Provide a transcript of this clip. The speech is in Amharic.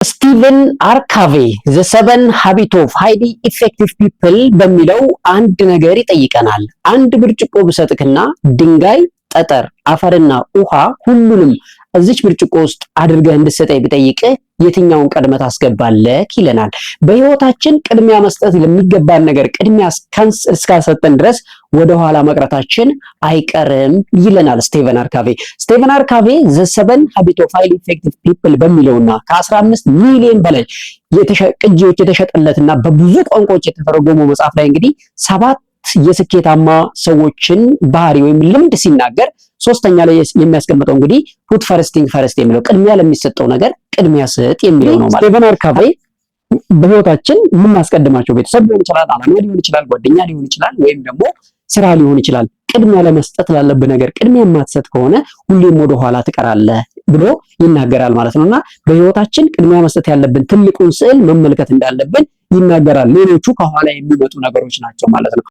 ስቲቨን አርካቬ ዘ ሰቨን ሃቢት ኦፍ ሃይሊ ኢፌክቲቭ ፒፕል በሚለው አንድ ነገር ይጠይቀናል። አንድ ብርጭቆ ብሰጥክና ድንጋይ፣ ጠጠር፣ አፈርና ውሃ ሁሉንም እዚች ብርጭቆ ውስጥ አድርገህ እንድትሰጠኝ ብጠይቅህ የትኛውን ቀድመህ ታስገባለህ ይለናል። በህይወታችን ቅድሚያ መስጠት ለሚገባን ነገር ቅድሚያ እስካልሰጠን ድረስ ወደ ኋላ መቅረታችን አይቀርም ይለናል ስቲቨን አርካቬ። ስቲቨን አርካቬ ዘ ሰቨን ሃቢት ኦፍ ሃይሊ ኢፌክቲቭ ፒፕል በሚለውና ከ15 ሚሊዮን በላይ ቅጂዎች የተሸጠለትና በብዙ ቋንቋዎች የተተረጎመው መጽሐፍ ላይ እንግዲህ 7 የስኬታማ ሰዎችን ባህሪ ወይም ልምድ ሲናገር ሶስተኛ ላይ የሚያስቀምጠው እንግዲህ ፑት ፈርስት ቲንግ ፈርስት የሚለው ቅድሚያ ለሚሰጠው ነገር ቅድሚያ ስጥ የሚለው ነው ማለት። ስቲቨን አርካቬ በህይወታችን የምናስቀድማቸው ቤተሰብ ሊሆን ይችላል፣ ዓላማ ሊሆን ይችላል፣ ጓደኛ ሊሆን ይችላል፣ ወይም ደግሞ ስራ ሊሆን ይችላል። ቅድሚያ ለመስጠት ላለብህ ነገር ቅድሚያ የማትሰጥ ከሆነ ሁሌም ወደ ኋላ ትቀራለህ ብሎ ይናገራል ማለት ነውና በህይወታችን ቅድሚያ መስጠት ያለብን ትልቁን ስዕል መመልከት እንዳለብን ይናገራል። ሌሎቹ ከኋላ የሚመጡ ነገሮች ናቸው ማለት ነው።